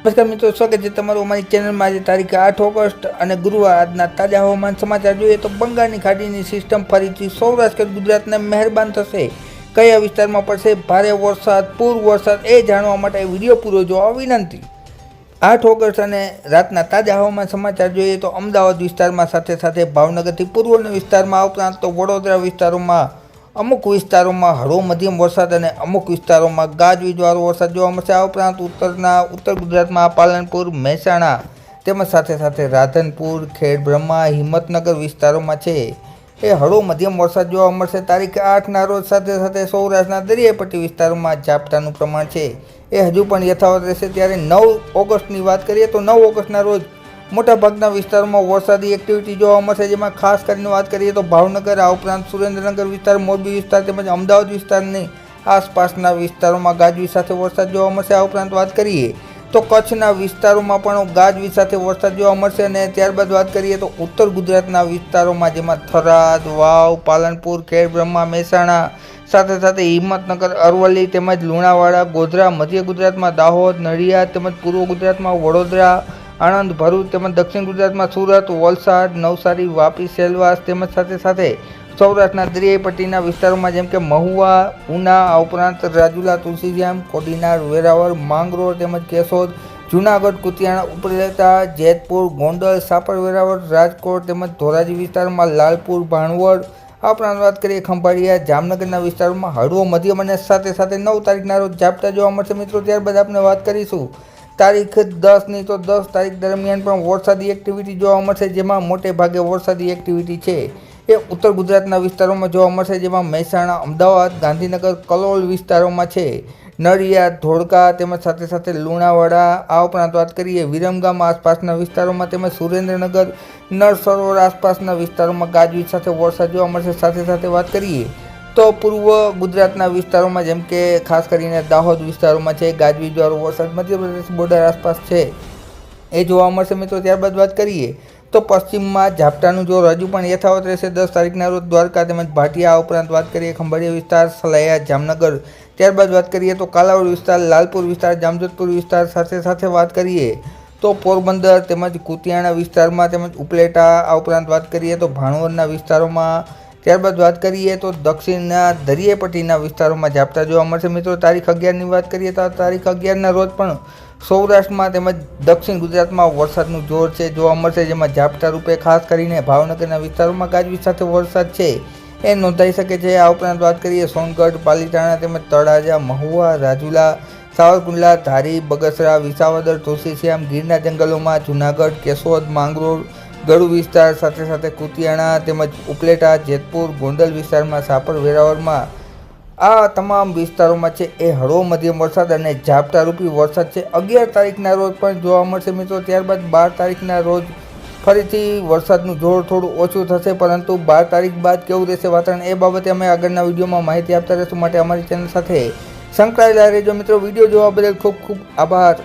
નમસ્કાર મિત્રો, સ્વાગત છે તમારું અમારી ચેનલમાં। આજે તારીખ 8 ઓગસ્ટ અને ગુરુવાર આજના તાજા હવામાન સમાચાર જોઈએ તો બંગાળની ખાડીની સિસ્ટમ ફરીથી સૌરાષ્ટ્ર ગુજરાતને મહેરબાન થશે। કયા વિસ્તારમાં પડશે ભારે વરસાદ, પૂર વરસાદ એ જાણવા માટે વિડીયો પૂરો જોવા વિનંતી। 8 ઓગસ્ટ અને રાતના તાજા હવામાન સમાચાર જોઈએ તો અમદાવાદ વિસ્તારમાં સાથે સાથે ભાવનગરથી પૂર્વના વિસ્તારમાં ઉપરાંત તો વડોદરા વિસ્તારોમાં અમુક વિસ્તારોમાં હળવો મધ્યમ વરસાદ અને અમુક વિસ્તારોમાં ગાજવીજવાળો વરસાદ જોવા મળશે। આ ઉપરાંત ઉત્તર ગુજરાતમાં પાલનપુર, મહેસાણા તેમજ સાથે સાથે રાધનપુર, ખેડબ્રહ્મા, હિંમતનગર વિસ્તારોમાં છે એ હળવો મધ્યમ વરસાદ જોવા મળશે। તારીખ 8ના રોજ સાથે સાથે સૌરાષ્ટ્રના દરિયાઈ પટ્ટી વિસ્તારોમાં ઝાપટાનું પ્રમાણ છે એ હજુ પણ યથાવત રહેશે। ત્યારે 9 ઓગસ્ટની વાત કરીએ તો 9 ઓગસ્ટના રોજ મોટાભાગના વિસ્તારોમાં વરસાદી એક્ટિવિટી જોવા મળશે, જેમાં ખાસ કરીને વાત કરીએ તો ભાવનગર, આ ઉપરાંત સુરેન્દ્રનગર વિસ્તાર, મોરબી વિસ્તાર તેમજ અમદાવાદ વિસ્તારની આસપાસના વિસ્તારોમાં ગાજવીજ સાથે વરસાદ જોવા મળશે। આ ઉપરાંત વાત કરીએ તો કચ્છના વિસ્તારોમાં પણ ગાજવીજ સાથે વરસાદ જોવા મળશે। અને ત્યારબાદ વાત કરીએ તો ઉત્તર ગુજરાતના વિસ્તારોમાં જેમાં થરાદ, વાવ, પાલનપુર, ખેડબ્રહ્મા, મહેસાણા સાથે સાથે હિંમતનગર, અરવલ્લી તેમજ લુણાવાડા, ગોધરા, મધ્ય ગુજરાતમાં દાહોદ, નડિયાદ તેમજ પૂર્વ ગુજરાતમાં વડોદરા, આણંદ, ભરૂચ તેમજ દક્ષિણ ગુજરાતમાં સુરત, વલસાડ, નવસારી, વાપી, સેલવાસ તેમજ સાથે સાથે સૌરાષ્ટ્રના દરિયાઈ પટ્ટીના વિસ્તારોમાં જેમ કે મહુવા, ઉના, આ ઉપરાંત રાજુલા, તુલસીશ્યામ, કોડીનાર, વેરાવળ, માંગરોળ તેમજ કેશોદ, જૂનાગઢ, કુતિયાણા, ઉપલેટા, જેતપુર, ગોંડલ, સાપર, વેરાવળ, રાજકોટ તેમજ ધોરાજી વિસ્તારમાં લાલપુર, ભાણવડ, આ ઉપરાંત વાત કરીએ ખંભાળિયા, જામનગરના વિસ્તારોમાં હળવો મધ્યમ અને સાથે સાથે 9 તારીખના રોજ ઝાપટા જોવા મળશે મિત્રો। ત્યારબાદ આપણે વાત કરીશું તારીખ 10ની તો 10 તારીખ દરમિયાન પણ વરસાદી એક્ટિવિટી જોવા મળશે, જેમાં મોટે ભાગે વરસાદી એક્ટિવિટી છે એ ઉત્તર ગુજરાતના વિસ્તારોમાં જોવા મળશે, જેમાં મહેસાણા, અમદાવાદ, ગાંધીનગર, કલોલ વિસ્તારોમાં છે, નડિયાદ, ધોળકા તેમજ સાથે સાથે લુણાવાડા, આ ઉપરાંત વાત કરીએ વિરમગામ આસપાસના વિસ્તારોમાં તેમજ સુરેન્દ્રનગર, નળ સરોવર આસપાસના વિસ્તારોમાં ગાજવીજ સાથે વરસાદ જોવા મળશે। સાથે સાથે વાત કરીએ તો પૂર્વ ગુજરાતના વિસ્તારોમાં જેમ કે ખાસ કરીને દાહોદ વિસ્તારોમાં છે ગાજવીજવાળો વરસાદ, મધ્યપ્રદેશ બોર્ડર આસપાસ છે એ જોવા મળશે મિત્રો। ત્યારબાદ વાત કરીએ તો પશ્ચિમમાં ઝાપટાનું જોર હજુ પણ યથાવત રહેશે 10 તારીખના રોજ દ્વારકા તેમજ ભાટિયા, આ ઉપરાંત વાત કરીએ ખંભાળિયા વિસ્તાર, સલાયા, જામનગર, ત્યારબાદ વાત કરીએ તો કાલાવડ વિસ્તાર, લાલપુર વિસ્તાર, જામજોધપુર વિસ્તાર, સાથે સાથે વાત કરીએ તો પોરબંદર તેમજ કુતિયાણા વિસ્તારમાં તેમજ ઉપલેટા, આ ઉપરાંત વાત કરીએ તો ભાણવડના વિસ્તારોમાં, ત્યારબાદ વાત કરીએ તો દક્ષિણના દરિયાઈ પટ્ટીના વિસ્તારોમાં ઝાપટા જોવા મળશે મિત્રો। તારીખ 11ની વાત કરીએ તો તારીખ 11ના રોજ પણ સૌરાષ્ટ્રમાં તેમજ દક્ષિણ ગુજરાતમાં વરસાદનું જોર છે જોવા મળશે, જેમાં ઝાપટા રૂપે ખાસ કરીને ભાવનગરના વિસ્તારોમાં ગાજવીજ સાથે વરસાદ છે એ નોંધાઈ શકે છે। આ ઉપરાંત વાત કરીએ સોનગઢ, પાલીતાણા તેમજ તળાજા, મહુવા, રાજુલા, સાવરકુંડલા, ધારી, બગસરા, વિસાવદર, તુલસીશ્યામ, ગીરના જંગલોમાં, જૂનાગઢ, કેશોદ, માંગરોળ, ગળુ વિસ્તાર, સાથે સાથે કુતિયાણા તેમજ ઉપલેટા, જેતપુર, ગોંડલ વિસ્તારમાં, સાપર, વેરાવળમાં, આ તમામ વિસ્તારોમાં છે એ હળવો મધ્યમ વરસાદ અને ઝાપટારૂપી વરસાદ છે 11 તારીખના રોજ પણ જોવા મળશે મિત્રો। ત્યારબાદ 12 તારીખના રોજ ફરીથી વરસાદનું જોર થોડું ઓછું થશે, પરંતુ 12 તારીખ બાદ કેવું રહેશે વાતાવરણ એ બાબતે અમે આગળના વિડીયોમાં માહિતી આપતા રહીશું, માટે અમારી ચેનલ સાથે સંકળાયેલા રહેજો મિત્રો। વિડીયો જોવા બદલ ખૂબ ખૂબ આભાર।